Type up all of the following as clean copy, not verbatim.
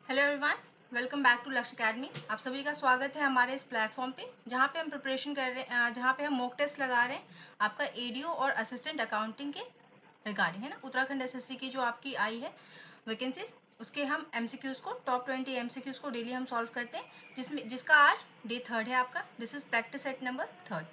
Hello everyone, welcome back to Lakshya academy. आप सभी का स्वागत है हमारे इस प्लेटफॉर्म पे जहाँ पे हम प्रिपरेशन कर रहे हैं, जहाँ पे हम मॉक टेस्ट लगा रहे हैं आपका एडीओ और असिस्टेंट अकाउंटिंग के रिगार्डिंग, है ना। उत्तराखंड एसएससी की जो आपकी आई है वैकेंसीज, उसके हम एमसीक्यूज को टॉप 20 एमसीक्यूज को डेली हम सॉल्व करते हैं, जिसका आज डे 3 है आपका। This is practice set number 3।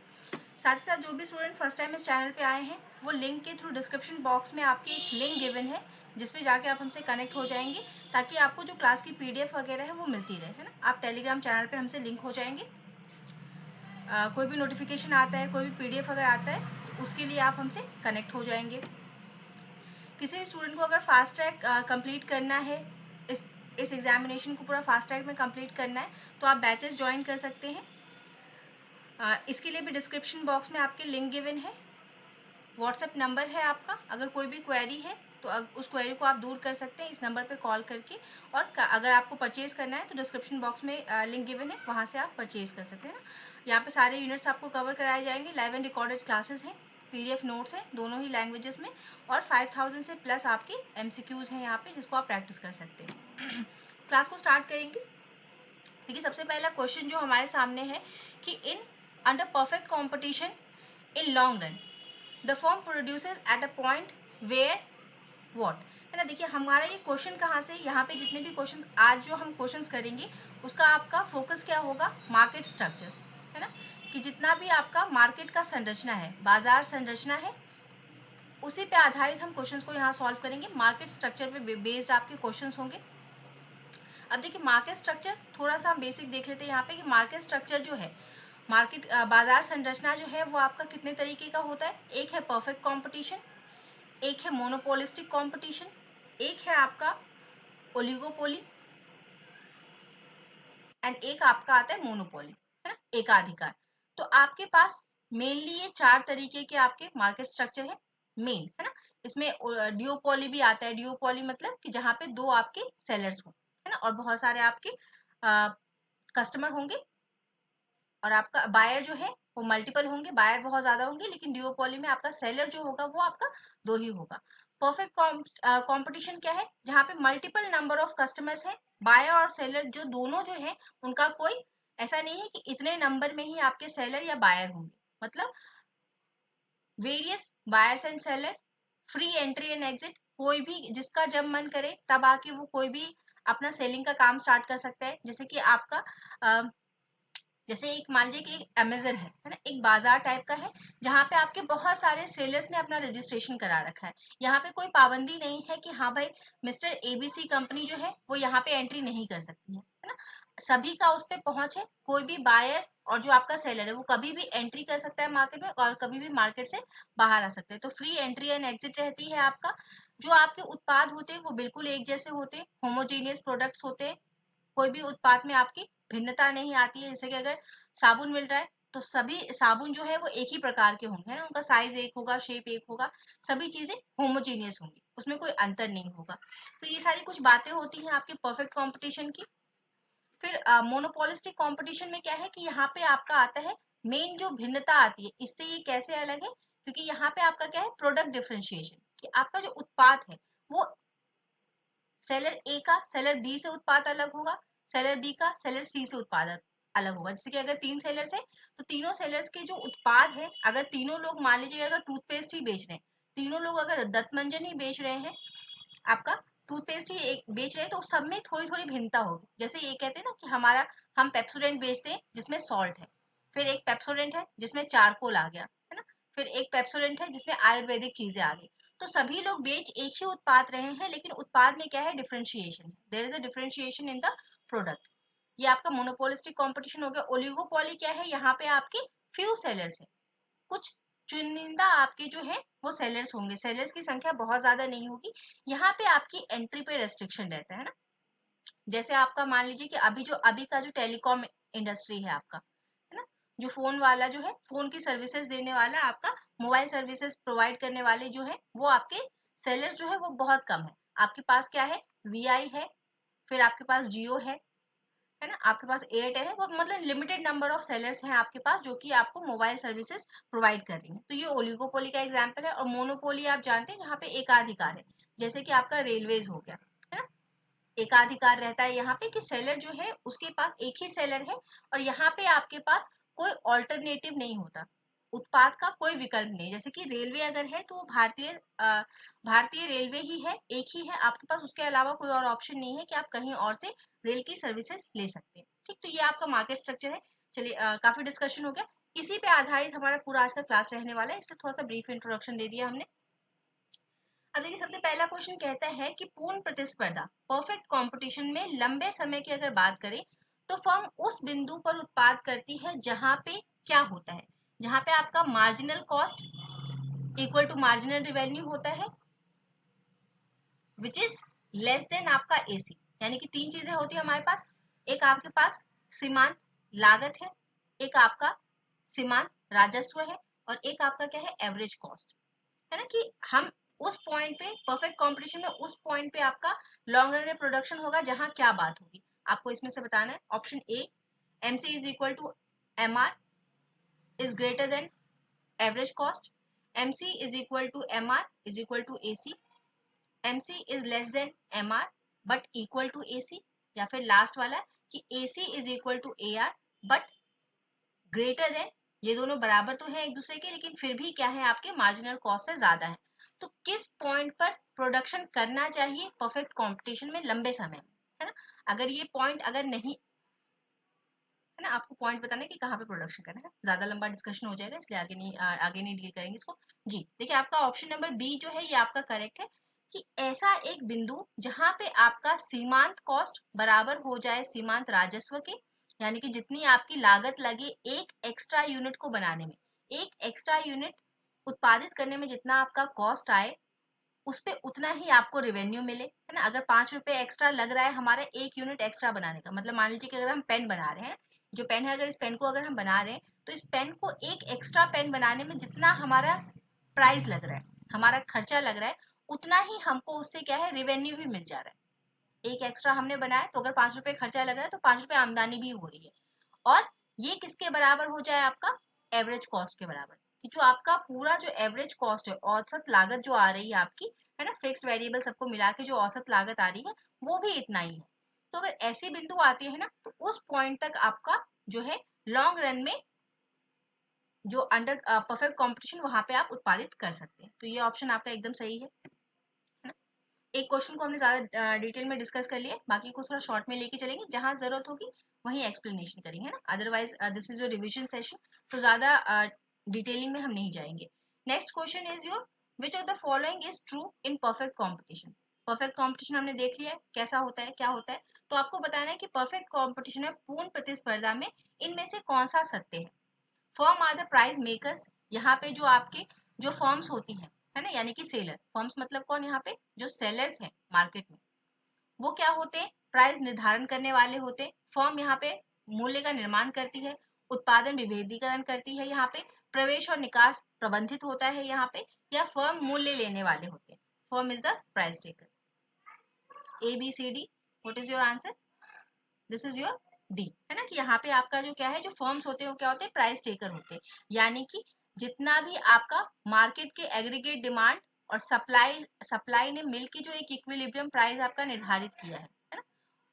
साथ ही साथ जो भी स्टूडेंट फर्स्ट टाइम इस चैनल पे आए हैं वो लिंक के थ्रू डिस्क्रिप्शन बॉक्स में आपकी एक लिंक गिवन है जिसपे जाके आप हमसे कनेक्ट हो जाएंगे ताकि आपको जो क्लास की पीडीएफ वगैरह है वो मिलती रहे, है ना। आप टेलीग्राम चैनल पे हमसे लिंक हो जाएंगे। कोई भी नोटिफिकेशन आता है, कोई भी पीडीएफ अगर आता है तो उसके लिए आप हमसे कनेक्ट हो जाएंगे। किसी भी स्टूडेंट को अगर फास्ट ट्रैक कंप्लीट करना है, इस एग्जामिनेशन को पूरा फास्ट ट्रैक में कंप्लीट करना है तो आप बैचेस ज्वाइन कर सकते हैं। इसके लिए भी डिस्क्रिप्शन बॉक्स में आपके लिंक गिवन है। व्हाट्सएप नंबर है आपका, अगर कोई भी क्वेरी है तो उस क्वेरी को आप दूर कर सकते हैं इस नंबर पे कॉल करके। और अगर आपको परचेज करना है तो डिस्क्रिप्शन बॉक्स में लिंक गिवन है, वहाँ से आप परचेज कर सकते हैं ना। यहाँ पे सारे यूनिट्स आपको कवर कराए जाएंगे। लाइव एंड रिकॉर्डेड क्लासेस हैं, पीडीएफ नोट्स हैं दोनों ही लैंग्वेजेस में, और 5000 से प्लस आपकी एमसीक्यूज हैं यहाँ पे जिसको आप प्रैक्टिस कर सकते हैं। क्लास को स्टार्ट करेंगे। देखिए, सबसे पहला क्वेश्चन जो हमारे सामने है कि in under perfect competition in long run the firm produces at a point where what, है ना। देखिए, हमारा ये क्वेश्चन कहाँ से, यहाँ पे जितने भी क्वेश्चन आज जो हम क्वेश्चंस करेंगे उसका आपका फोकस क्या होगा, मार्केट स्ट्रक्चर्स, है ना। कि जितना भी आपका मार्केट का संरचना है, बाजार संरचना है, उसी पे आधारित हम क्वेश्चंस को यहाँ सॉल्व करेंगे। मार्केट स्ट्रक्चर पे बेस्ड आपके क्वेश्चंस होंगे। अब देखिए, मार्केट स्ट्रक्चर थोड़ा सा हम बेसिक देख लेते हैं यहाँ पे कि मार्केट स्ट्रक्चर जो है, मार्केट बाजार संरचना जो है वो आपका कितने तरीके का होता है। एक है परफेक्ट कंपटीशन, एक है मोनोपोलिस्टिक कंपटीशन, एक है आपका ओलिगोपोली, एंड एक आपका आता है मोनोपोली, है ना, एकाधिकार। तो आपके पास मेनली ये 4 तरीके के आपके मार्केट स्ट्रक्चर है मेन, है ना। इसमें ड्यूओपोली भी आता है। ड्यूओपोली मतलब कि जहाँ पे 2 आपके सेलर्स हो, है ना, और बहुत सारे आपके कस्टमर होंगे, और आपका बायर जो है वो मल्टीपल होंगे, बायर बहुत ज्यादा होंगे, लेकिन ड्यूओपोली में आपका सेलर जो होगा वो आपका 2 ही होगा। परफेक्ट कंपटीशन क्या है, जहाँ पे मल्टीपल नंबर ऑफ कस्टमर्स है, बायर और सेलर जो दोनों जो है उनका कोई ऐसा नहीं है कि इतने नंबर में ही आपके सेलर या बायर होंगे, मतलब various buyers and seller, free entry and exit, कोई भी जिसका जब मन करे तब आके वो कोई भी अपना सेलिंग का काम स्टार्ट कर सकता है। जैसे कि आपका जैसे एक मान लीजिए कि एक अमेजन है ना, एक बाजार टाइप का है जहाँ पे आपके बहुत सारे सेलर्स ने अपना रजिस्ट्रेशन करा रखा है। यहाँ पे कोई पाबंदी नहीं है कि हाँ भाई मिस्टर एबीसी कंपनी जो है वो यहाँ पे एंट्री नहीं कर सकती है ना। सभी का उस पर पहुंच है, कोई भी बायर और जो आपका सेलर है वो कभी भी एंट्री कर सकता है मार्केट में और कभी भी मार्केट से बाहर आ सकते हैं। तो फ्री एंट्री एंड एग्जिट रहती है आपका। जो आपके उत्पाद होते हैं वो बिल्कुल एक जैसे होते हैं, होमोजेनियस प्रोडक्ट्स होते हैं। कोई भी उत्पाद में आपकी भिन्नता नहीं आती है। जैसे कि अगर साबुन मिल रहा है तो सभी साबुन जो है वो एक ही प्रकार के होंगे, है ना, उनका साइज एक होगा, शेप एक होगा, सभी चीजें होमोजीनियस होंगी, उसमें कोई अंतर नहीं होगा। तो ये सारी कुछ बातें होती हैं आपके परफेक्ट कंपटीशन की। फिर मोनोपोलिस्टिक कंपटीशन में क्या है कि यहाँ पे आपका आता है मेन जो भिन्नता आती है, इससे ये कैसे अलग है, क्योंकि यहाँ पे आपका क्या है, प्रोडक्ट डिफरेंशिएशन, कि आपका जो उत्पाद है वो सेलर ए का सेलर बी से उत्पाद अलग होगा, सेलर बी का सेलर सी से उत्पाद अलग होगा। जैसे कि अगर 3 सेलर्स है तो तीनों सेलर्स के जो उत्पाद है, अगर तीनों लोग मान लीजिए अगर टूथपेस्ट ही बेच रहे हैं, तीनों लोग अगर दंतमंजन ही बेच रहे हैं, आपका टूथपेस्ट ही एक बेच रहे हैं, तो सब में थोड़ी थोड़ी भिन्नता होगी। जैसे ये कहते हैं ना कि हम पेप्सोडेंट बेचते हैं जिसमें सॉल्ट है, फिर एक पेप्सोडेंट है जिसमें चारकोल आ गया, है ना, फिर एक पेप्सोडेंट है जिसमें आयुर्वेदिक चीजें आ गई। तो सभी लोग बेच एक ही उत्पाद रहे हैं, लेकिन उत्पाद में क्या है, डिफरेंशिएशन है, there is a differentiation in the product. ये आपका मोनोपोलिस्टिक कंपटीशन हो गया। ओलिगोपोली क्या है, यहाँ पे आपके फ्यू सेलर्स है, कुछ चुनिंदा आपके जो है वो सेलर्स होंगे, सेलर्स की संख्या बहुत ज्यादा नहीं होगी। यहाँ पे आपकी एंट्री पे रेस्ट्रिक्शन रहता है ना। जैसे आपका मान लीजिए कि अभी का जो टेलीकॉम इंडस्ट्री है आपका, है ना, जो फोन वाला जो है, फोन की सर्विसेज देने वाला आपका, मोबाइल सर्विसेज प्रोवाइड करने वाले जो है वो आपके सेलर्स जो है वो बहुत कम है। आपके पास क्या है, वीआई है, फिर आपके पास जियो है ना, आपके पास एयरटेल है, वो मतलब लिमिटेड नंबर ऑफ सेलर्स हैं आपके पास जो कि आपको मोबाइल सर्विसेज प्रोवाइड कर रही हैं। तो ये ओलिगोपोली का एग्जांपल है। और मोनोपोली आप जानते हैं जहाँ पे एकाधिकार है, जैसे कि आपका रेलवेज हो गया, है ना। एकाधिकार रहता है यहाँ पे कि सेलर जो है उसके पास एक ही सेलर है और यहाँ पे आपके पास कोई ऑल्टरनेटिव नहीं होता, उत्पाद का कोई विकल्प नहीं। जैसे कि रेलवे अगर है तो भारतीय रेलवे ही है, एक ही है आपके पास, उसके अलावा कोई और ऑप्शन नहीं है कि आप कहीं और से रेल की सर्विसेज ले सकते हैं। ठीक, तो ये आपका मार्केट स्ट्रक्चर है। चलिए काफी डिस्कशन हो गया, इसी पे आधारित हमारा पूरा आज का क्लास रहने वाला है, इसलिए थोड़ा सा ब्रीफ इंट्रोडक्शन दे दिया हमने। अब देखिए सबसे पहला क्वेश्चन कहता है कि पूर्ण प्रतिस्पर्धा परफेक्ट कंपटीशन में लंबे समय की अगर बात करें तो फर्म उस बिंदु पर उत्पाद करती है जहां पे क्या होता है, जहां पे आपका marginal cost equal to marginal revenue होता है विच इज लेस देन आपका एसी। यानी कि तीन चीजें होती है हमारे पास, एक आपके पास सीमांत लागत है, एक आपका सीमांत राजस्व है और एक आपका क्या है, एवरेज कॉस्ट है ना। कि हम उस पॉइंट पे परफेक्ट कंपटीशन में उस पॉइंट पे आपका लॉन्ग रन में प्रोडक्शन होगा जहां क्या बात होगी, आपको इसमें से बताना है। Option A, MC is equal to MR is greater than average cost, MC is equal to MR is equal to AC, MC is less than MR but equal to AC, या फिर लास्ट वाला कि AC is equal to AR but greater than, ये दोनों बराबर तो है एक दूसरे के लेकिन फिर भी क्या है, आपके मार्जिनल कॉस्ट से ज्यादा है। तो किस पॉइंट पर प्रोडक्शन करना चाहिए परफेक्ट कंपटीशन में लंबे समय में, है ना। अगर ये पॉइंट अगर नहीं है ना, आपको पॉइंट बताना है कि कहाँ पे प्रोडक्शन करना है, ज्यादा लंबा डिस्कशन हो जाएगा इसलिए आगे नहीं डील करेंगे इसको। जी देखिए आपका ऑप्शन नंबर बी जो है ये आपका करेक्ट है कि ऐसा एक बिंदु जहां पे आपका सीमांत कॉस्ट बराबर हो जाए सीमांत राजस्व के, यानी कि जितनी आपकी लागत लगे एक एक्स्ट्रा यूनिट को बनाने में, एक एक्स्ट्रा यूनिट उत्पादित करने में जितना आपका कॉस्ट आए उस पे उतना ही आपको रेवेन्यू मिले, है ना। अगर 5 रुपए एक्स्ट्रा लग रहा है हमारा एक यूनिट एक्स्ट्रा बनाने का, मतलब मान लीजिए कि अगर हम पेन बना रहे हैं, जो पेन है अगर इस पेन को अगर हम बना रहे हैं तो इस पेन को एक एक्स्ट्रा पेन बनाने में जितना हमारा प्राइस लग रहा है, हमारा खर्चा लग रहा है, उतना ही हमको उससे क्या है, रेवेन्यू भी मिल जा रहा है। एक एक्स्ट्रा हमने बनाया तो अगर 5 रुपए खर्चा लग रहा है तो 5 रुपए आमदनी भी हो रही है। और ये किसके बराबर हो जाए, आपका एवरेज कॉस्ट के बराबर, कि जो आपका पूरा जो एवरेज कॉस्ट है, औसत लागत जो आ रही है आपकी, है ना, फिक्स वेरिएबल सबको मिला के जो औसत लागत आ रही है वो भी इतना ही है। तो अगर ऐसी बिंदु आती है ना तो उस पॉइंट तक आपका जो है लॉन्ग रन में जो अंडर परफेक्ट कंपटीशन वहां पे आप उत्पादित कर सकते हैं। तो ये ऑप्शन आपका एकदम सही है ना। एक क्वेश्चन को हमने ज्यादा डिटेल में डिस्कस कर लिया, बाकी को थोड़ा शॉर्ट में लेके चलेंगे, जहां जरूरत होगी वहीं एक्सप्लेनेशन करेंगे, है ना। Otherwise this is your revision session, तो ज्यादा डिटेलिंग में हम नहीं जाएंगे। Next question is your, which of the following is true in perfect competition. Perfect competition हमने देख लिया है कैसा होता है, क्या होता है, तो आपको बताना है कि परफेक्ट कॉम्पिटिशन में पूर्ण प्रतिस्पर्धा में इनमें से कौन सा सत्य है। Firm are the price makers, यहाँ पे जो आपके जो फर्म्स होती हैं, है ना, यानी कि सेलर, फर्म्स मतलब कौन, यहाँ पे जो सेलर्स हैं मार्केट में, वो क्या होते हैं, प्राइस निर्धारण करने वाले होते हैं। फर्म यहाँ पे मूल्य का निर्माण करती है, उत्पादन विभेदीकरण करती है, यहाँ पे प्रवेश और निकास प्रबंधित होता है यहाँ पे, या फर्म मूल्य लेने वाले होते हैं। Firm is the price taker. A B C D, what is your answer, this is your D, है ना। कि यहाँ पे आपका जो क्या है, जो फर्म्स होते हैं वो क्या होते हैं, प्राइस टेकर होते हैं। यानी कि जितना भी आपका मार्केट के एग्रीगेट डिमांड और सप्लाई सप्लाई ने मिलकर जो एक इक्विलिब्रियम प्राइस आपका निर्धारित किया है ना,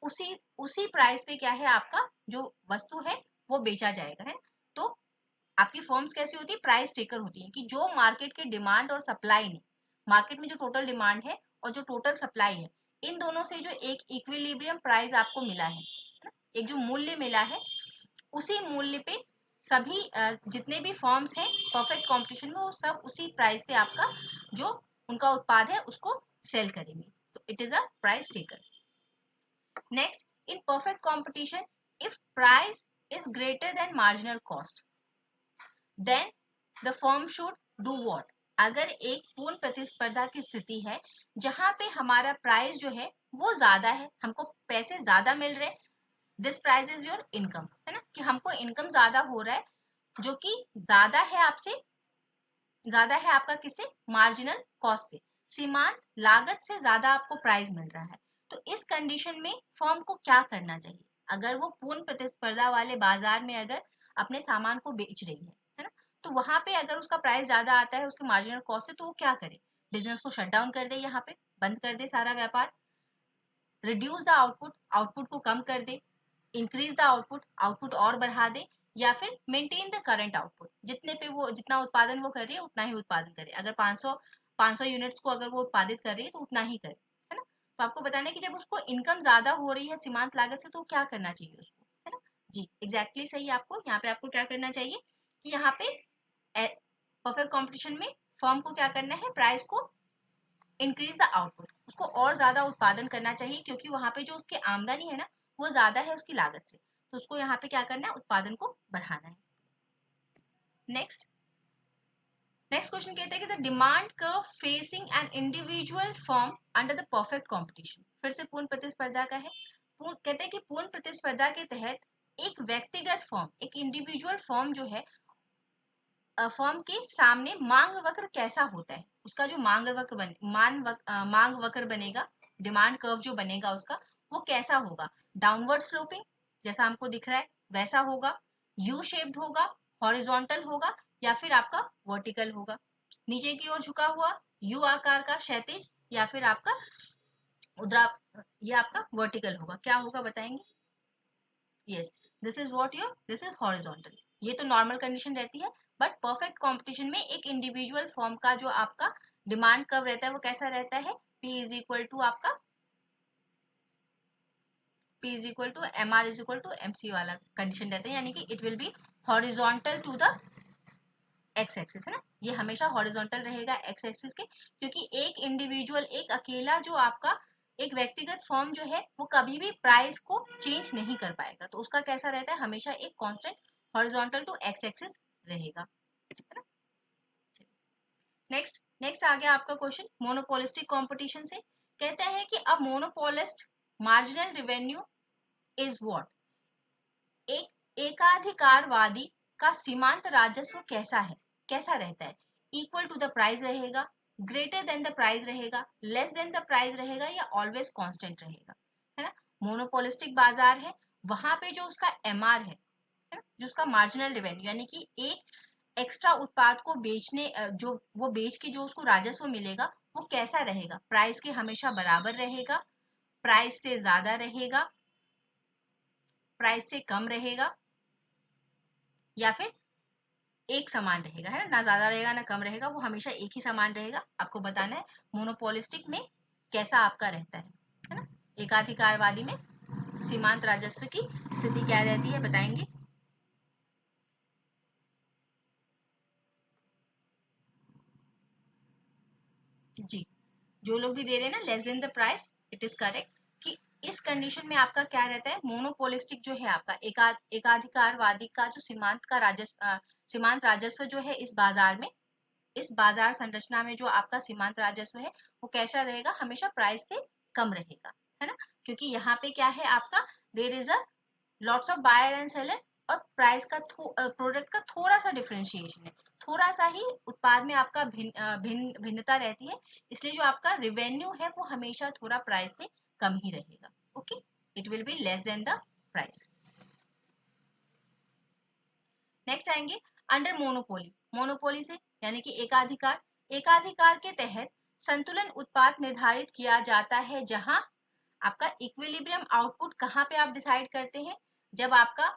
उसी उसी प्राइस पे क्या है, आपका जो वस्तु है वो बेचा जाएगा, है। तो आपकी फर्म्स कैसी होती है, प्राइस टेकर होती है, कि जो मार्केट के डिमांड और सप्लाई ने, मार्केट में जो टोटल डिमांड है और जो टोटल सप्लाई है, इन दोनों से जो एक इक्विलिब्रियम प्राइस आपको मिला है ना, एक जो मूल्य मिला है, उसी मूल्य पे सभी जितने भी फर्म्स हैं परफेक्ट कंपटीशन में वो सब उसी प्राइस पे आपका जो उनका उत्पाद है उसको सेल करेंगे। तो it is a price taker. Next, in perfect competition if price is greater than marginal cost then the firm should do what. अगर एक पूर्ण प्रतिस्पर्धा की स्थिति है जहां पे हमारा प्राइस जो है वो ज्यादा है, हमको पैसे ज्यादा मिल रहे, this price is your income, है ना, कि हमको इनकम ज्यादा हो रहा है, जो कि ज्यादा है आपसे, ज्यादा है आपका किससे, मार्जिनल कॉस्ट से, सीमांत लागत से ज्यादा आपको प्राइस मिल रहा है। तो इस कंडीशन में फर्म को क्या करना चाहिए, अगर वो पूर्ण प्रतिस्पर्धा वाले बाजार में अगर अपने सामान को बेच रही है ना, तो वहां पे अगर उसका प्राइस ज्यादा आता है उसके मार्जिनल कॉस्ट से, तो वो क्या करे, बिजनेस को शट डाउन कर दे, यहाँ पे बंद कर दे सारा व्यापार, रिड्यूस द आउटपुट, आउटपुट को कम कर दे, इंक्रीज द आउटपुट, आउटपुट और बढ़ा दे, या फिर मेंटेन द करंट आउटपुट, जितने पे वो जितना उत्पादन वो कर रही है उतना ही उत्पादन करे। अगर 500 यूनिट्स को अगर वो उत्पादित कर रही है तो उतना ही करे, है ना। तो आपको बताना है कि जब उसको इनकम ज्यादा हो रही है सीमांत लागत से तो क्या करना चाहिए उसको, है ना। जी एग्जैक्टली सही। आपको यहाँ पे आपको क्या करना चाहिए कि यहाँ पे परफेक्ट कॉम्पिटिशन में फर्म को क्या करना है, प्राइस को इंक्रीज द आउटपुट, उसको और ज्यादा उत्पादन करना चाहिए, क्योंकि वहां पे जो उसकी आमदनी है ना वो ज्यादा है उसकी लागत से, तो उसको यहाँ पे क्या करना है, उत्पादन को बढ़ाना है। नेक्स्ट नेक्स्ट क्वेश्चन कहते हैं कि the demand curve facing an individual firm under the perfect competition, फिर से पूर्ण प्रतिस्पर्धा का है। कहते हैं कि पूर्ण प्रतिस्पर्धा के तहत एक व्यक्तिगत फर्म, एक इंडिविजुअल फर्म जो है, फर्म के सामने मांग वक्र कैसा होता है, उसका जो मांग वक्र बनेगा, डिमांड कर्व जो बनेगा उसका वो कैसा होगा, डाउनवर्ड स्लोपिंग जैसा हमको दिख रहा है वैसा होगा, यू शेप्ड होगा, हॉरिजॉन्टल होगा, या फिर आपका वर्टिकल होगा, नीचे की ओर झुका हुआ यू आकार का क्षैतिज, या फिर आपका उद्रा, ये आपका वर्टिकल होगा, क्या होगा बताएंगे। यस, दिस इज हॉरिजॉन्टल, ये तो नॉर्मल कंडीशन रहती है, बट परफेक्ट कंपटीशन में एक इंडिविजुअल फॉर्म का जो आपका डिमांड कर्व रहता है वो कैसा रहता है, P इज इक्वल टू आपका P is equal to MR is equal to MC वाला कंडीशन रहता है, यानी कि it will be horizontal to the X axis, है ना, ये हमेशा हॉरिजॉन्टल रहेगा एक्स एक्सिस के, क्योंकि एक इंडिविजुअल, एक अकेला जो आपका एक व्यक्तिगत फर्म जो है वो कभी भी प्राइस को चेंज नहीं कर पाएगा, तो उसका कैसा रहता है, हमेशा एक constant horizontal to X axis रहेगा, है ना। नेक्स्ट आ गया आपका क्वेश्चन मोनोपोलिस्टिक कंपटीशन से, कहता है कि अब monopolist marginal revenue is what, एक एकाधिकारवादी का सीमांत राजस्व कैसा है, कैसा रहता है, इक्वल टू द प्राइस रहेगा, ग्रेटर देन द प्राइस रहेगा, लेस देन द प्राइस रहेगा, या ऑलवेज कांस्टेंट रहेगा, है ना। मोनोपोलिस्टिक बाजार है, वहां पे जो उसका एमआर है ना, जो उसका मार्जिनल रेवेन्यू, यानी कि एक एक्स्ट्रा उत्पाद को बेचने जो वो बेच के जो उसको राजस्व मिलेगा वो कैसा रहेगा, प्राइस के हमेशा बराबर रहेगा, प्राइस से ज्यादा रहेगा, प्राइस से कम रहेगा, या फिर एक समान रहेगा, है ना, ना ज्यादा रहेगा ना कम रहेगा, वो हमेशा एक ही समान रहेगा। आपको बताना है मोनोपोलिस्टिक में कैसा आपका रहता है ना। एकाधिकारवादी में सीमांत राजस्व की स्थिति क्या रहती है बताएंगे। जी, जो लोग भी दे रहे हैं ना less than the price, it is correct कि इस कंडीशन में आपका क्या रहता है, मोनोपोलिस्टिक जो है आपका एकाधिकारवादी का जो सीमांत राजस्व जो है इस बाजार में, इस बाजार संरचना में जो आपका सीमांत राजस्व है वो कैसा रहेगा, हमेशा प्राइस से कम रहेगा, है ना, क्योंकि यहाँ पे क्या है आपका, there is a lots of buyer and seller, और प्राइस का प्रोडक्ट का थोड़ा सा डिफरेंशिएशन है, थोड़ा सा ही उत्पाद में आपका भिन्नता रहती है, इसलिए जो आपका रिवेन्यू है वो हमेशा थोड़ा प्राइस से कम ही रहेगा। Okay, it will be less than the price. Next आएंगे अंडर मोनोपोली, मोनोपोली से यानी कि एकाधिकार, एकाधिकार के तहत संतुलन उत्पाद निर्धारित किया जाता है, जहां आपका इक्विलिब्रियम आउटपुट कहाँ पे आप डिसाइड करते हैं, जब आपका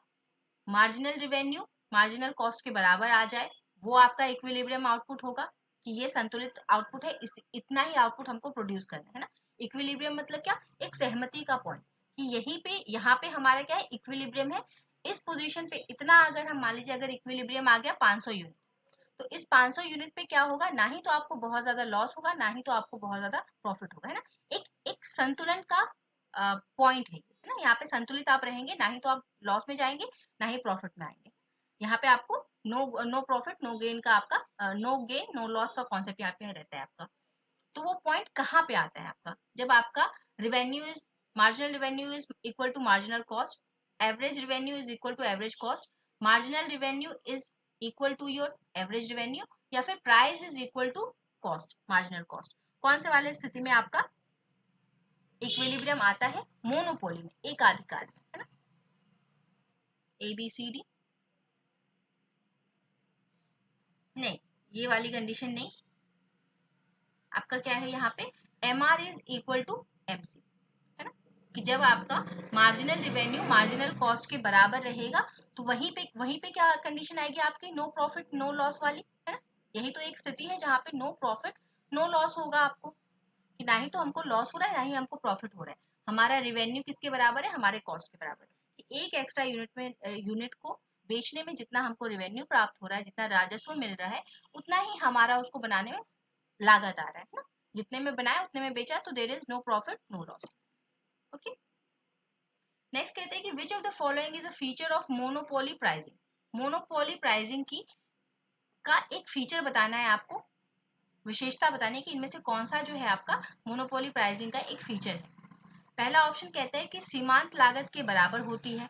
मार्जिनल रिवेन्यू मार्जिनल कॉस्ट के बराबर आ जाए, वो आपका इक्विलिब्रियम आउटपुट होगा, कि ये संतुलित आउटपुट है, इतना ही आउटपुट हमको प्रोड्यूस करना है ना। इक्विलिब्रियम मतलब क्या, एक सहमति का पॉइंट, कि यहीं पे यहाँ पे हमारा क्या है, इक्विलिब्रियम है, इस पोजीशन पे इतना, अगर हम मान लीजिए अगर इक्विलिब्रियम आ गया 500 यूनिट, तो इस 500 यूनिट पे क्या होगा, ना ही तो आपको बहुत ज्यादा लॉस होगा, ना ही तो आपको बहुत ज्यादा प्रॉफिट होगा, है ना। एक एक संतुलन का पॉइंट है ना, यहाँ पे संतुलित आप रहेंगे, ना ही तो आप लॉस में जाएंगे ना ही प्रॉफिट में आएंगे, यहाँ पे आपको no no profit no gain का आपका नो गेन नो लॉस का कॉन्सेप्ट यहाँ पे रहता है आपका। तो वो पॉइंट कहाँ पे आता है आपका, जब आपका revenue is marginal revenue is equal to marginal cost, average revenue is equal to average cost, marginal revenue is equal to your average revenue, या फिर price is equal to cost marginal cost, कौन से वाले स्थिति में आपका equilibrium आता है, मोनोपोली में, एकाधिकार में, है ना। ABCD नहीं, ये वाली कंडीशन नहीं, आपका क्या है यहाँ पे, MR is equal to MC, है ना। कि जब आपका मार्जिनल रिवेन्यू मार्जिनल कॉस्ट के बराबर रहेगा तो वहीं पे क्या कंडीशन आएगी आपकी, नो प्रॉफिट नो लॉस वाली, है ना। यही तो एक स्थिति है जहाँ पे नो प्रॉफिट नो लॉस होगा आपको, कि ना ही तो हमको लॉस हो रहा है ना ही हमको प्रॉफिट हो रहा है, हमारा रिवेन्यू किसके बराबर है, हमारे कॉस्ट के बराबर है। एक एक्स्ट्रा यूनिट को बेचने में जितना हमको रिवेन्यू प्राप्त हो रहा है, जितना राजस्व मिल रहा है, उतना ही हमारा उसको बनाने में लागत आ रहा है ना। जितने में बनाया उतने में बेचा, तो there is no profit no loss. Okay, next कहते हैं कि which of the following is a feature of monopoly pricing. Monopoly pricing की का एक फीचर बताना है आपको, विशेषता बतानी है कि इनमें से कौन सा जो है आपका मोनोपोली प्राइसिंग का एक फीचर है। पहला ऑप्शन कहता है कि सीमांत लागत के बराबर होती है।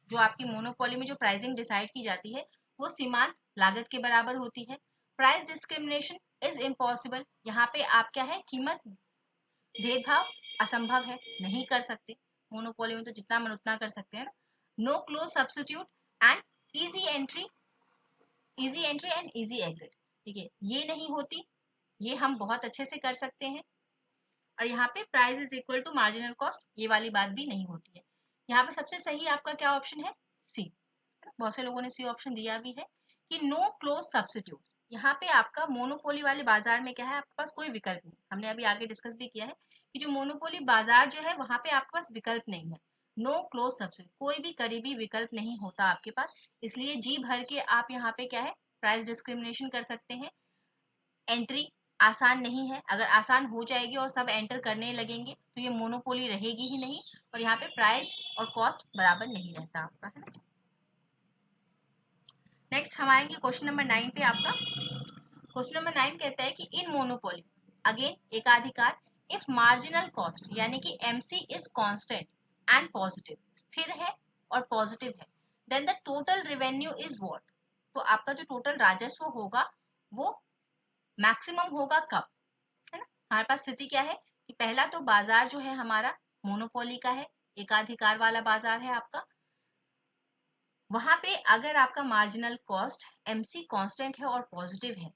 जो आपकी मोनोपोली में जो प्राइसिंग डिसाइड की जाती है वो सीमांत लागत के बराबर होती है। प्राइस डिस्क्रिमिनेशन इज इम्पॉसिबल, यहाँ पे आप क्या है, कीमत भेदभाव असंभव है, नहीं कर सकते। मोनोपोली में तो जितना मन उतना कर सकते हैं ना। No close substitute and easy entry and easy exit, ठीक है, ये नहीं होती, ये हम बहुत अच्छे से कर सकते हैं। और यहाँ पे price is equal to marginal cost, ये वाली बात भी नहीं होती है। यहाँ पे सबसे सही आपका क्या ऑप्शन है, सी। बहुत से लोगों ने सी ऑप्शन दिया भी है कि नो क्लोज सब्स्टिट्यूट। यहाँ पे आपका मोनोपोली वाले बाजार में क्या है, आपके पास कोई विकल्प नहीं। हमने अभी आगे डिस्कस भी किया है कि जो मोनोपोली बाजार जो है वहां पे आपके पास विकल्प नहीं है। नो क्लोज सब्स्टिट्यूट, कोई भी करीबी विकल्प नहीं होता आपके पास, इसलिए जी भर के आप यहाँ पे क्या है, प्राइस डिस्क्रिमिनेशन कर सकते हैं। एंट्री आसान नहीं है, अगर आसान हो जाएगी और सब एंटर करने लगेंगे तो ये मोनोपोली रहेगी ही नहीं, और यहाँ पे प्राइस और कॉस्ट बराबर नहीं रहता आपका, है ना। नेक्स्ट हम आएंगे क्वेश्चन नंबर 9 पे आपका। क्वेश्चन नंबर 9 कहता है कि इन मोनोपोली, अगेन एकाधिकार, इफ मार्जिनल कॉस्ट यानी कि MC is constant and positive, स्थिर है और पॉजिटिव है, then the total revenue is what. तो आपका जो टोटल राजस्व होगा वो मैक्सिमम होगा कब, है ना। हमारे पास स्थिति क्या है कि पहला तो बाजार जो है हमारा मोनोपोली का है, एकाधिकार वाला बाजार है आपका। वहां पे अगर आपका मार्जिनल कॉस्ट एमसी कांस्टेंट है और पॉजिटिव है,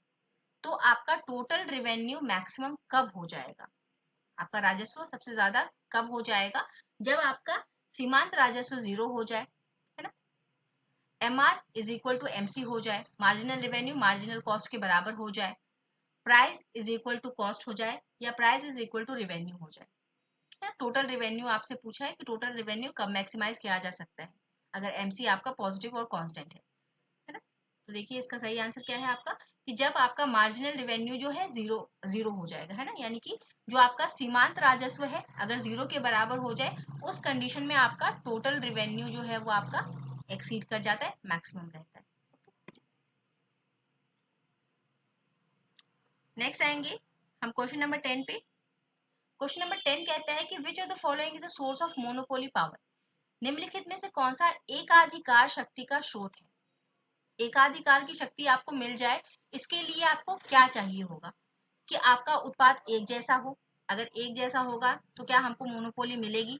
तो आपका टोटल रिवेन्यू मैक्सिमम कब हो जाएगा, आपका राजस्व सबसे ज्यादा कब हो जाएगा, जब आपका सीमांत राजस्व 0 हो जाए, है ना। M R is equal to M C हो जाए, मार्जिनल रिवेन्यू मार्जिनल कॉस्ट के बराबर हो जाए, price is equal to cost हो जाए, या price is equal to revenue हो जाए। टोटल रिवेन्यू आपसे पूछा है कि टोटल रिवेन्यू कब मैक्सिमाइज किया जा सकता है, अगर एमसी आपका पॉजिटिव और कांस्टेंट है ना। तो देखिए इसका सही आंसर क्या है आपका, कि जब आपका मार्जिनल रिवेन्यू जो है जीरो जीरो हो जाएगा, है ना, यानी कि जो आपका सीमांत राजस्व है अगर 0 के बराबर हो जाए, उस कंडीशन में आपका टोटल रिवेन्यू जो है वो आपका एक्सीड कर जाता है, मैक्सिमम रहता है। नेक्स्ट आएंगे हम क्वेश्चन नंबर 10 पे। क्वेश्चन नंबर 10 कहता है कि which of the following is a source of monopoly power. निम्नलिखित में से कौन सा एकाधिकार शक्ति का स्रोत है। एकाधिकार की शक्ति आपको मिल जाए, इसके लिए आपको क्या चाहिए होगा, कि आपका उत्पाद एक जैसा हो। अगर एक जैसा होगा तो क्या हमको मोनोपोली मिलेगी।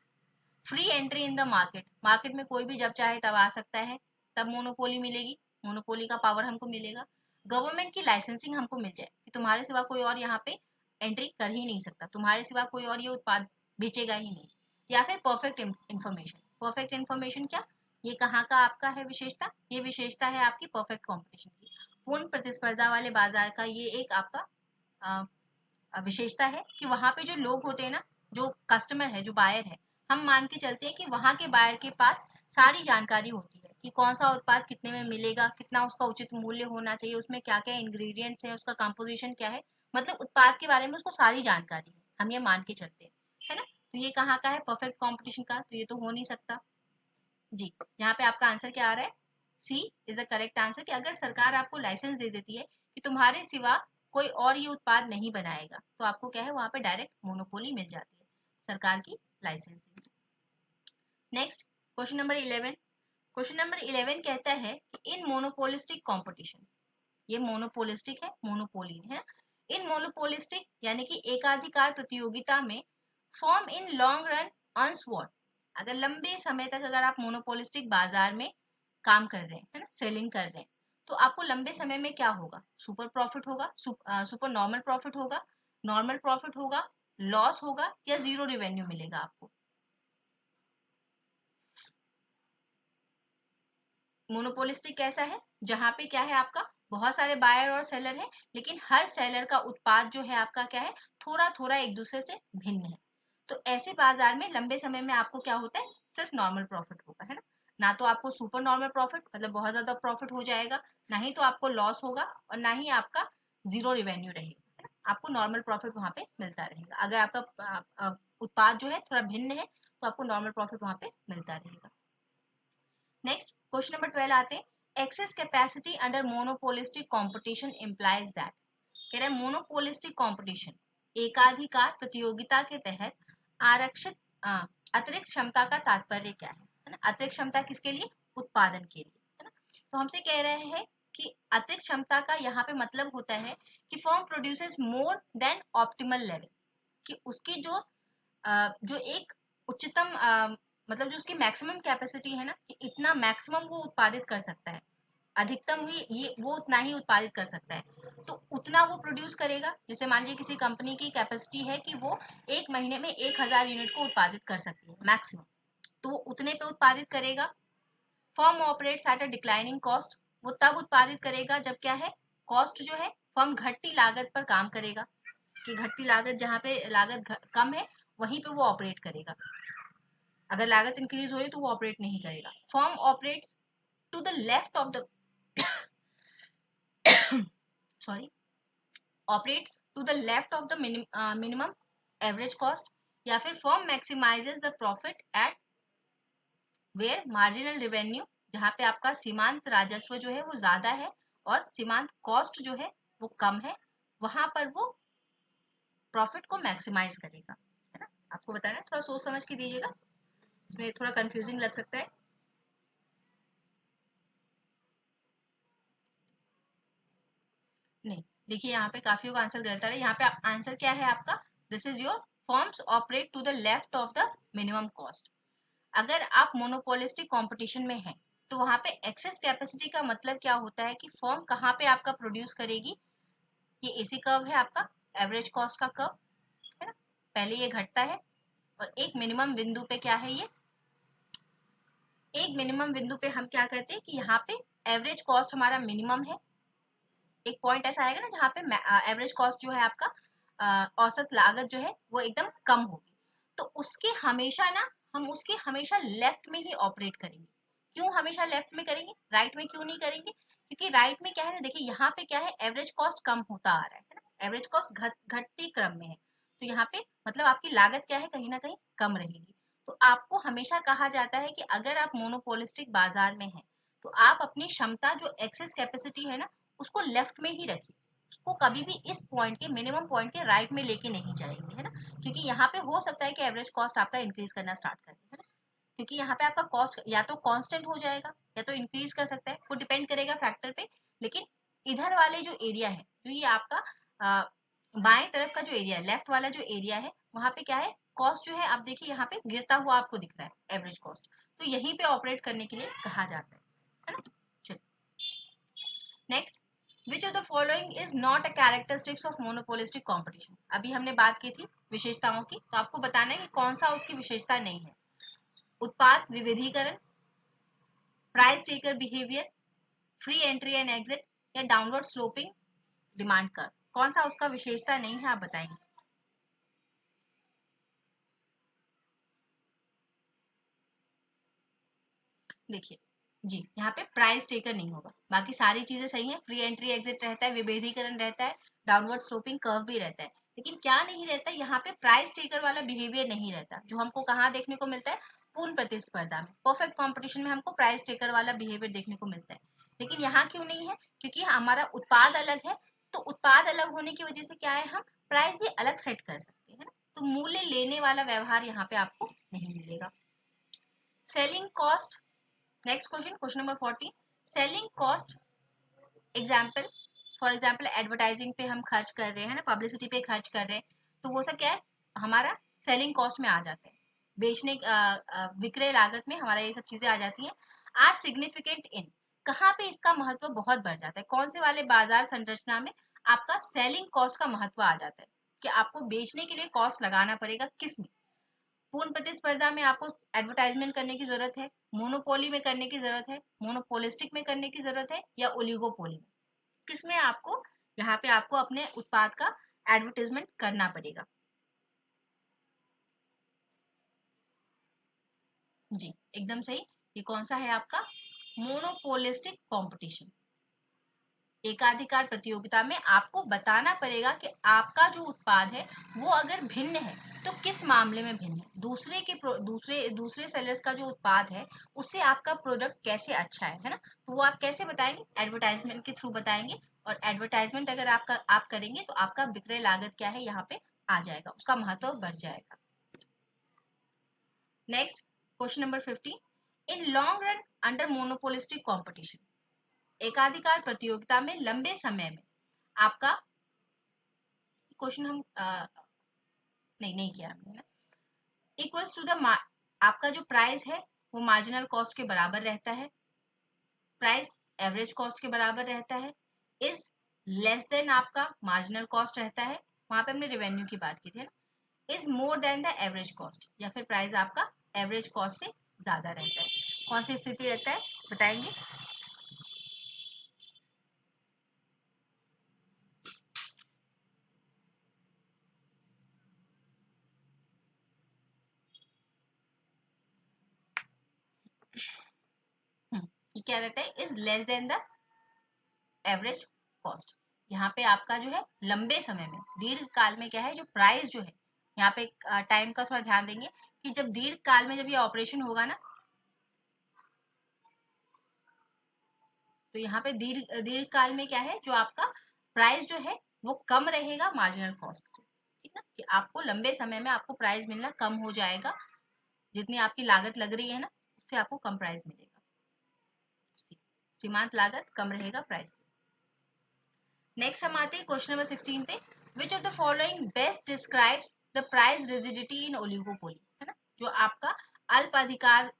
Free entry in the market, market में कोई भी जब चाहे तब आ सकता है, तब मोनोपोली मिलेगी, मोनोपोली का पावर हमको मिलेगा। गवर्नमेंट की लाइसेंसिंग हमको मिल जाए कि तुम्हारे सिवा कोई और यहाँ पे एंट्री कर ही नहीं सकता, तुम्हारे सिवा कोई और ये उत्पाद बेचेगा ही नहीं। या फिर परफेक्ट इंफॉर्मेशन, परफेक्ट इंफॉर्मेशन क्या, ये कहाँ का आपका है विशेषता, ये विशेषता है आपकी परफेक्ट कॉम्पिटिशन की, पूर्ण प्रतिस्पर्धा वाले बाजार का ये एक आपका विशेषता है, कि वहां पे जो लोग होते हैं ना, जो कस्टमर है जो बायर है, हम मान के चलते हैं कि वहां के बायर के पास सारी जानकारी होती है कि कौन सा उत्पाद कितने में मिलेगा, कितना उसका उचित मूल्य होना चाहिए, उसमें क्या क्या इंग्रेडिएंट्स हैं, उसका कंपोजिशन क्या है, मतलब उत्पाद के बारे में उसको सारी जानकारी है, हम ये मान के चलते हैं, है ना। तो ये कहाँ का है, परफेक्ट कॉम्पिटिशन का, तो ये तो हो नहीं सकता जी। यहाँ पे आपका आंसर क्या आ रहा है, सी इज द करेक्ट आंसर, कि अगर सरकार आपको लाइसेंस दे देती है कि तुम्हारे सिवा कोई और ये उत्पाद नहीं बनाएगा, तो आपको क्या है वहां पे डायरेक्ट मोनोपोली मिल जाती है, सरकार की licensing. Next question number 11। Question number 11 कहता है कि इन मोनोपोलिस्टिक कंपटीशन, ये मोनोपोलिस्टिक है, मोनोपोली है, इन मोनोपोलिस्टिक यानी कि एकाधिकार प्रतियोगिता में form in long run earns what. अगर लंबे समय तक अगर आप मोनोपोलिस्टिक बाजार में काम कर रहे हैं, है ना, सेलिंग कर रहे हैं, तो आपको लंबे समय में क्या होगा, सुपर प्रॉफिट होगा, सुपर नॉर्मल प्रॉफिट होगा, नॉर्मल प्रॉफिट होगा, लॉस होगा, या जीरो रिवेन्यू मिलेगा आपको। मोनोपोलिस्टिक कैसा है, जहां पे क्या है आपका बहुत सारे बायर और सेलर है, लेकिन हर सेलर का उत्पाद जो है आपका क्या है, थोड़ा थोड़ा एक दूसरे से भिन्न है। तो ऐसे बाजार में लंबे समय में आपको क्या होता है, सिर्फ नॉर्मल प्रॉफिट होगा, है ना तो आपको सुपर नॉर्मल प्रॉफिट मतलब बहुत ज्यादा प्रॉफिट हो जाएगा, ना ही तो आपको लॉस होगा और ना ही आपका जीरो रिवेन्यू रहेगा, है ना, आपको नॉर्मल प्रॉफिट वहां पे मिलता रहेगा। अगर आपका उत्पाद जो है थोड़ा भिन्न है तो आपको नॉर्मल प्रॉफिट वहां पे मिलता रहेगा। नेक्स्ट क्वेश्चन नंबर 12 आते हैं, access capacity under monopolistic competition implies that. कह रहा है मोनोपोलिस्टिक कंपटीशन, एकाधिकार प्रतियोगिता के तहत आरक्षित अतिरिक्त क्षमता का तात्पर्य क्या है ना, अतिरिक्त क्षमता किसके लिए, उत्पादन के लिए, है ना। तो हमसे कह रहे हैं कि अतिरिक्त क्षमता का यहाँ पे मतलब होता है कि firm produces more than optimal level, कि उसकी जो एक उच्चतम मतलब जो उसकी मैक्सिमम कैपेसिटी है ना, कि इतना मैक्सिमम वो उत्पादित कर सकता है, अधिकतम हुई ये वो उतना ही उत्पादित कर सकता है, तो उतना वो प्रोड्यूस करेगा। जैसे मान लीजिए किसी कंपनी की कैपेसिटी है कि वो एक महीने में 1000 यूनिट को उत्पादित कर सकती है मैक्सिमम, तो वो उतने पे उत्पादित करेगा। Firm operates at a declining cost, वो तब उत्पादित करेगा जब क्या है, कॉस्ट जो है फर्म घटती लागत पर काम करेगा, कि घटती लागत जहाँ पे लागत कम है वहीं पे वो ऑपरेट करेगा, अगर लागत इंक्रीज हो रही तो वो ऑपरेट नहीं करेगा। Firm operates to the left of the sorry operates to the left of the minimum average cost, या फिर firm maximises the profit at where marginal revenue, जहाँ पे आपका सीमांत राजस्व जो है वो ज्यादा है और सीमांत कॉस्ट जो है वो कम है, वहां पर वो प्रॉफिट को मैक्सिमाइज करेगा, है ना। आपको बताना थोड़ा सोच समझ के दीजिएगा, इसमें थोड़ा कंफ्यूजिंग लग सकता है। नहीं, देखिए यहाँ पे काफी का आंसर गलत आ रहा है, यहाँ पे आंसर क्या है आपका, this is your firms operate to the left of the minimum cost. अगर आप मोनोपोलिस्टिक कंपटीशन में हैं तो वहां पे एक्सेस कैपेसिटी का मतलब क्या होता है कि फर्म कहाँ पे आपका प्रोड्यूस करेगी, ये एसी कर्व है आपका, एवरेज कॉस्ट का कर्व, है ना, पहले ये घटता है और एक मिनिमम बिंदु पे क्या है ये, एक मिनिमम बिंदु पे हम क्या करते हैं कि यहाँ पे एवरेज कॉस्ट हमारा मिनिमम है, एक पॉइंट ऐसा आएगा ना जहाँ पे एवरेज कॉस्ट जो है आपका औसत लागत जो है वो एकदम कम होगी, तो उसके हमेशा ना हम उसके हमेशा लेफ्ट में ही ऑपरेट करेंगे। क्यों हमेशा लेफ्ट में करेंगे, राइट में क्यों नहीं करेंगे, क्योंकि राइट में क्या है ना, देखिए यहाँ पे क्या है, एवरेज कॉस्ट कम होता आ रहा है ना, एवरेज कॉस्ट घटती क्रम में है, तो यहाँ पे मतलब आपकी लागत क्या है, कहीं ना कहीं कम रहेगी। तो आपको हमेशा कहा जाता है कि अगर आप मोनोपोलिस्टिक बाजार में हैं तो आप अपनी क्षमता जो एक्सेस कैपेसिटी है ना उसको लेफ्ट में ही रखिए, उसको कभी भी इस पॉइंट के मिनिमम पॉइंट के राइट में लेके नहीं जाएंगे, है ना, क्योंकि यहाँ पे हो सकता है कि एवरेज कॉस्ट आपका इंक्रीज करना स्टार्ट करे, है ना, क्योंकि यहाँ पे आपका कॉस्ट या तो कांस्टेंट हो जाएगा या तो इंक्रीज कर सकता है, वो डिपेंड करेगा फैक्टर पे। लेकिन इधर वाले जो एरिया है, जो ये आपका बाएं तरफ का जो एरिया है, लेफ्ट वाला जो एरिया है, वहां पे क्या है, कॉस्ट जो है आप देखिए यहाँ पे गिरता हुआ आपको दिख रहा है एवरेज कॉस्ट, तो यहीं पे ऑपरेट करने के लिए कहा जाता है ना। चलिए next, which of the following is not a characteristics of monopolistic competition. अभी हमने बात की थी विशेषताओं की, तो आपको बताना है कि कौन सा उसकी विशेषता नहीं है। उत्पाद विविधीकरण, price taker behaviour, free entry and exit, या डाउनवर्ड स्लोपिंग डिमांड कर्व, कौन सा उसका विशेषता नहीं है, आप बताएंगे। देखिए जी, यहाँ पे प्राइस टेकर नहीं होगा, बाकी सारी चीजें सही हैं, फ्री एंट्री एग्जिट रहता है, विभेदीकरण रहता है, डाउनवर्ड स्लोपिंग कर्व भी रहता है, लेकिन क्या नहीं रहता है, यहाँ पे प्राइस टेकर वाला बिहेवियर नहीं रहता, जो हमको कहाँ देखने को मिलता है, पूर्ण प्रतिस्पर्धा में, परफेक्ट कंपटीशन में हमको प्राइस टेकर वाला बिहेवियर देखने को मिलता है। लेकिन यहाँ क्यों नहीं है, क्योंकि हमारा उत्पाद अलग है, तो उत्पाद अलग होने की वजह से क्या है, हम प्राइस भी अलग सेट कर सकते हैं ना, तो मूल्य लेने वाला व्यवहार यहाँ पे आपको नहीं मिलेगा। Selling cost, next question, question number 14, selling cost example, for example advertising पे हम खर्च कर रहे हैं ना, पब्लिसिटी पे खर्च कर रहे हैं, तो वो सब क्या है, हमारा सेलिंग कॉस्ट में आ जाता है, बेचने विक्रय लागत में हमारा ये सब चीजें आ जाती हैं। आर सिग्निफिकेंट इन, कहाँ पे इसका महत्व बहुत बढ़ जाता है, कौन से वाले बाजार संरचना में आपका सेलिंग कॉस्ट का महत्व आ जाता है, कि आपको बेचने के लिए कॉस्ट लगाना पड़ेगा, किस में, पूर्ण प्रतिस्पर्धा में आपको एडवर्टाइजमेंट करने की जरूरत है, मोनोपोली में करने की जरूरत है, मोनोपोलिस्टिक में करने की जरूरत है, या ओलिगोपोली में? किसमें आपको यहाँ पे आपको अपने उत्पाद का एडवर्टाइजमेंट करना पड़ेगा? जी एकदम सही। ये कौन सा है आपका? Monopolistic competition. एकाधिकार प्रतियोगिता में आपको बताना पड़ेगा कि आपका जो उत्पाद है वो अगर भिन्न है तो किस मामले में भिन्न है, दूसरे सेलर्स का जो उत्पाद है उससे आपका प्रोडक्ट कैसे अच्छा है ना? तो वो आप कैसे बताएंगे? एडवर्टाइजमेंट के थ्रू बताएंगे। और एडवर्टाइजमेंट अगर आप करेंगे तो आपका विक्रय लागत क्या है यहाँ पे आ जाएगा, उसका महत्व बढ़ जाएगा। Next question number 15। इन long run under monopolistic competition, एकाधिकार प्रतियोगिता में लंबे समय में आपका क्वेश्चन हम नहीं किया हमने ना। इक्वल्स टू द आपका जो प्राइस है वो मार्जिनल कॉस्ट के बराबर रहता है, प्राइस एवरेज कॉस्ट के बराबर रहता है, इज लेस देन आपका मार्जिनल कॉस्ट रहता है, वहां पे हमने रेवेन्यू की बात की थी ना, is more than the average cost, या फिर प्राइस आपका एवरेज कॉस्ट से ज्यादा रहता है। कौन सी स्थिति रहता है बताएंगे? ये क्या रहता है? Is less then the average cost. यहाँ पे आपका जो है लंबे समय में, दीर्घ काल में क्या है, जो प्राइस जो है, यहाँ पे टाइम का थोड़ा ध्यान देंगे कि जब दीर्घ काल में जब ये ऑपरेशन होगा ना, तो यहाँ पे दीर्घ काल में क्या है, जो आपका प्राइस जो है वो कम रहेगा मार्जिनल कॉस्ट से। ठीक ना? कि आपको लंबे समय में आपको प्राइस मिलना कम हो जाएगा, जितनी आपकी लागत लग रही है ना उससे आपको कम प्राइस मिलेगा, सीमांत लागत कम रहेगा प्राइस। नेक्स्ट हम आते हैं क्वेश्चन नंबर 16 पे। विच of the following best describes the price rigidity in oligopoly, है ना? जो आपका अल्प अधिकार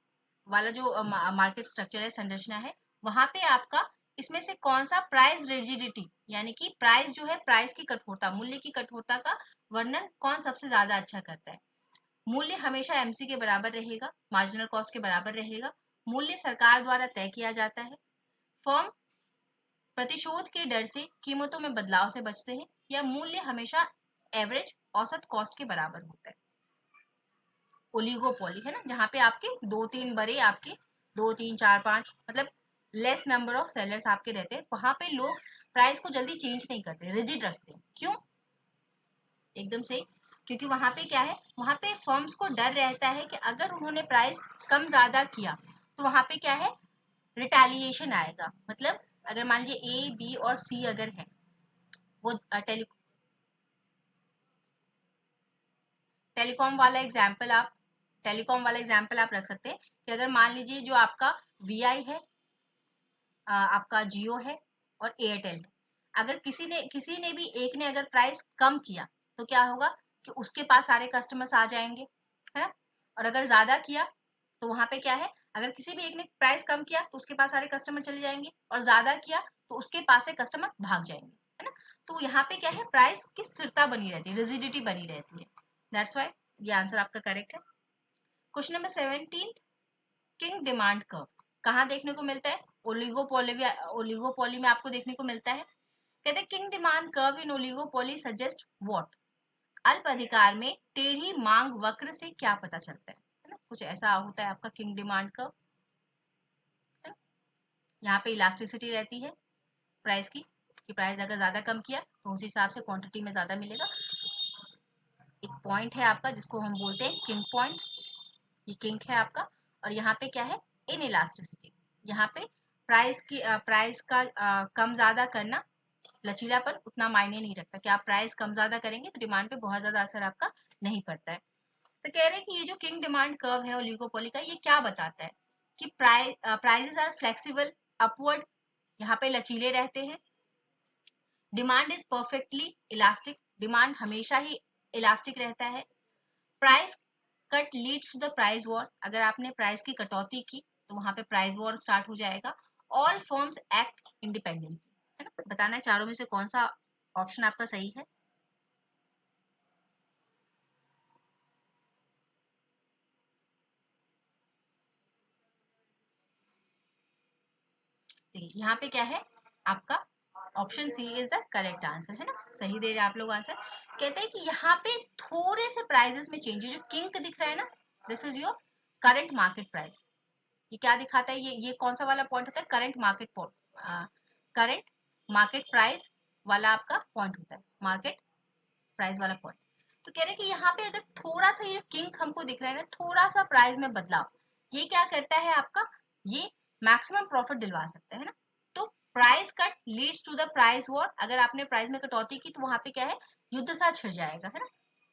वाला जो मार्केट स्ट्रक्चर है, संरचना है, वहां पे आपका इसमें से कौन सा प्राइस रिजिडिटी, यानी कि प्राइस जो है, प्राइस की कठोरता, मूल्य की कठोरता का वर्णन कौन सबसे ज्यादा अच्छा करता है? मूल्य हमेशा एमसी के बराबर रहेगा, मार्जिनल कॉस्ट के बराबर रहेगा, मूल्य सरकार द्वारा तय किया जाता है, फर्म प्रतिशोध के डर से कीमतों में बदलाव से बचते हैं, या मूल्य हमेशा एवरेज औसत कॉस्ट के बराबर होता है। ओलिगोपोली है ना, जहाँ पे आपके दो तीन बड़े, आपके दो तीन चार पांच, मतलब लेस नंबर ऑफ सेलर्स आपके रहते हैं, वहां पे लोग प्राइस को जल्दी चेंज नहीं करते, रिजिड रखते हैं। क्यों? एकदम सही, क्योंकि वहां पे क्या है, वहां पे फर्म्स को डर रहता है कि अगर उन्होंने प्राइस कम ज्यादा किया तो वहां पे क्या है, रिटेलिएशन आएगा। मतलब अगर मान लीजिए ए बी और सी अगर है, वो टेलीकॉम वाला एग्जाम्पल आप रख सकते हैं कि अगर मान लीजिए जो आपका वीआई है, आपका जियो है और एयरटेल है, अगर किसी ने भी एक ने अगर प्राइस कम किया तो क्या होगा कि उसके पास सारे कस्टमर्स आ जाएंगे, है ना? और अगर ज्यादा किया तो वहां पे क्या है, अगर किसी भी एक ने प्राइस कम किया तो उसके पास सारे कस्टमर चले जाएंगे, और ज्यादा किया तो उसके पास से कस्टमर भाग जाएंगे, है ना? तो यहाँ पे क्या है, प्राइस की स्थिरता बनी रहती है, रिजिडिटी बनी रहती है। दैट्स व्हाई ये आंसर आपका करेक्ट है। Question number 17। King demand curve कहाँ देखने को मिलता है? ओलिगोपोली में आपको देखने को मिलता है। कहते हैं king demand curve in oligopoly suggest what? अल्प अधिकार में टेढ़ी मांग वक्र से क्या पता चलता है ना? कुछ ऐसा होता है आपका किंग डिमांड कर्व। यहाँ पे इलास्टिसिटी रहती है प्राइस की, कि प्राइस अगर ज्यादा कम किया तो उस हिसाब से क्वांटिटी में ज्यादा मिलेगा। एक पॉइंट है आपका जिसको हम बोलते हैं किंग पॉइंट, ये किंग है आपका। और यहाँ पे क्या है, इन इलास्टिसिटी, यहाँ पे प्राइस का कम ज्यादा करना, लचीलापन उतना मायने नहीं रखता कि आप प्राइस कम ज्यादा करेंगे तो डिमांड पे बहुत ज्यादा असर आपका नहीं पड़ता है। तो कह रहे हैं कि ये जो किंग डिमांड कर्व है ओलिगोपोली का, ये क्या बताता है कि प्राइसेस आर फ्लेक्सिबल अपवर्ड, यहाँ पे लचीले रहते हैं, demand is perfectly elastic, demand हमेशा ही इलास्टिक रहता है, price cut leads to the price war, अगर आपने प्राइस की कटौती की तो वहां पे प्राइस वॉर स्टार्ट हो जाएगा, ऑल फर्म्स एक्ट इंडिपेंडेंटली, है ना? बताना है चारों में से कौन सा ऑप्शन आपका सही है। यहाँ पे क्या है आपका option C is the correct answer, है ना, सही दे रहे हैं आप लोग आंसर। कहते हैं कि यहाँ पे थोड़े से प्राइजेस में चेंज है, जो किंक दिख रहा है ना, this is your current market price. ये क्या दिखाता है, ये कौन सा वाला पॉइंट होता है, करंट मार्केट प्राइस वाला आपका पॉइंट होता है, मार्केट प्राइस वाला पॉइंट। तो कह रहे हैं कि यहाँ पे अगर थोड़ा सा ये किंक हमको दिख रहा है ना, थोड़ा सा प्राइस में बदलाव, ये क्या करता है आपका, ये मैक्सिमम प्रॉफिट दिलवा सकता है ना। तो price cut leads to the price war, अगर आपने प्राइस में कटौती की तो वहां पे क्या है, युद्ध सा छिड़ जाएगा, है ना।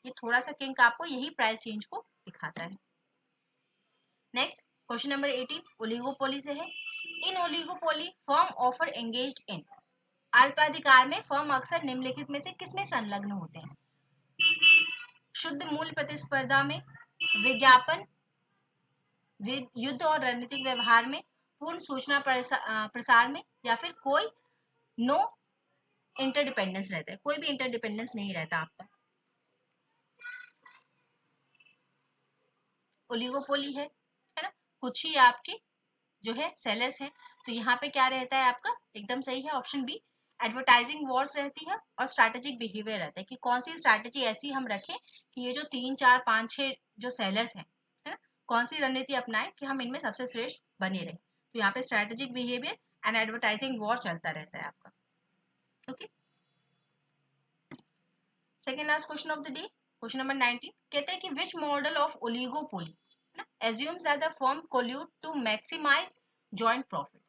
ये थोड़ा सा किंक आपको यही प्राइस चेंज को दिखाता है। नेक्स्ट क्वेश्चन नंबर 18 ओलिगोपोली से है। In oligopoly firm offer engaged in, अल्पाधिकार में फर्म अक्सर निम्नलिखित में से किसमें संलग्न होते हैं, शुद्ध मूल्य प्रतिस्पर्धा में, विज्ञापन, युद्ध और रणनीतिक व्यवहार में, पूर्ण सूचना प्रसार में, या फिर कोई नो इंटरडिपेंडेंस रहता है, कोई भी इंटरडिपेंडेंस नहीं रहता आपका। ओलिगोपोली है ना, कुछ ही आपके जो है सेलर्स हैं। तो यहाँ पे क्या रहता है आपका, एकदम सही है ऑप्शन बी, एडवर्टाइजिंग वॉर्स रहती है और स्ट्रैटेजिक बिहेवियर रहता है, कि कौन सी स्ट्रैटेजी ऐसी हम रखें कि ये जो 3 4 5 6 जो सेलर्स हैं, है ना, कौन सी रणनीति अपनाएं कि हम इनमें सबसे श्रेष्ठ बने रहे। तो यहाँ पे strategic behaviour and advertising war चलता रहता है आपका। Okay, second last question of the day, question number 19 कहते हैं कि which model of oligopoly assumes that the firm collude to maximize joint profit,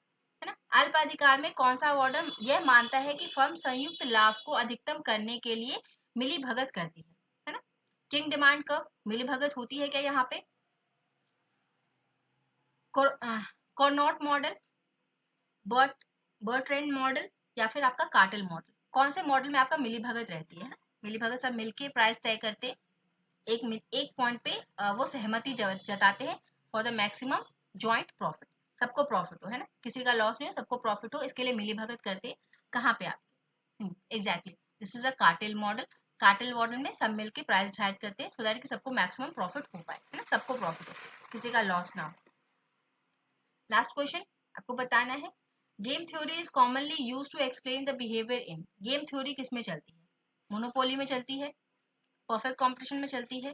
है ना। अल्पाधिकार में कौन सा मॉडल यह मानता है कि फर्म संयुक्त लाभ को अधिकतम करने के लिए मिली भगत करती है ना। किंग डिमांड कर्व, मिली भगत होती है क्या यहाँ पे, कॉर्नोट मॉडल, बर्ट्रेंड मॉडल, या फिर आपका कार्टेल मॉडल, कौन से मॉडल में आपका मिली भगत रहती है ना, मिली भगत सब मिलके प्राइस तय करते हैं, एक पॉइंट पे वो सहमति जताते हैं for the maximum joint profit, सबको प्रॉफिट हो, है ना, किसी का लॉस नहीं हो, सबको प्रॉफिट हो, इसके लिए मिली भगत करते हैं। कहाँ पे आप, exactly this is a cartel model. Cartel model में सब मिलके प्राइस डिसाइड करते हैं सो दैट कि सबको मैक्सिमम प्रॉफिट हो पाए, है ना, सबको प्रॉफिट हो, किसी का लॉस ना हो। लास्ट क्वेश्चन आपको बताना है, game theory is commonly used to explain the behaviour in, game theory किस में चलती है, मोनोपोली में चलती है, परफेक्ट कॉम्पिटिशन में चलती है,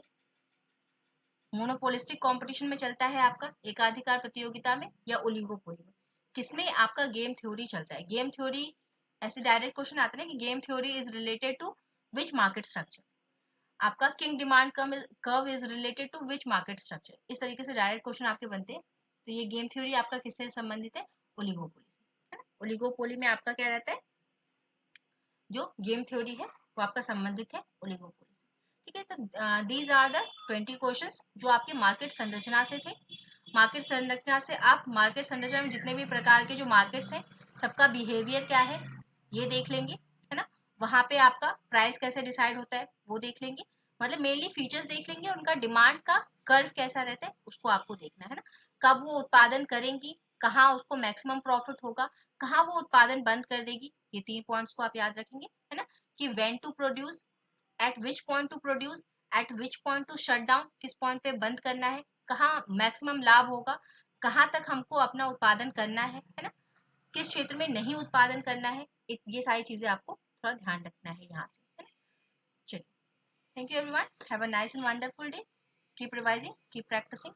मोनोपोलिस्टिक कंपटीशन में चलता है आपका, एकाधिकार प्रतियोगिता में, या ओलिगोपोली में, किसमें आपका गेम थ्योरी चलता है। गेम थ्योरी ऐसे डायरेक्ट क्वेश्चन आते हैं कि game theory is related to which market structure, आपका kinked demand curve is related to which market structure, इस तरीके से डायरेक्ट क्वेश्चन आपके बनते हैं। तो ये गेम थ्योरी आपका किससे संबंधित है, ओलिगोपोली से, है ना। ओलिगोपोली में आपका क्या रहता है, जो गेम थ्योरी है वो आपका संबंधित है ओलिगोपोली से। ठीक है, तो दीज आर द 20 क्वेश्चंस जो आपके मार्केट संरचना से थे। मार्केट संरचना से आप मार्केट संरचना में जितने भी प्रकार के जो मार्केट्स हैं सबका बिहेवियर क्या है ये देख लेंगे, है ना। वहां पे आपका प्राइस कैसे डिसाइड होता है वो देख लेंगे, मतलब मेनली फीचर्स देख लेंगे, उनका डिमांड का कर्व कैसा रहता है उसको आपको देखना है ना। कब वो उत्पादन करेंगी, कहाँ उसको मैक्सिमम प्रॉफिट होगा, कहाँ वो उत्पादन बंद कर देगी, ये 3 पॉइंट्स को आप याद रखेंगे, है ना। कि when to produce, at which point to produce, at which point to shut down, किस पॉइंट पे बंद करना है, कहाँ मैक्सिमम लाभ होगा, कहाँ तक हमको अपना उत्पादन करना है ना, किस क्षेत्र में नहीं उत्पादन करना है, ये सारी चीजें आपको थोड़ा ध्यान रखना है यहाँ से, है ना। चलिए, thank you everyone, have a nice and wonderful day, keep revising, keep practising.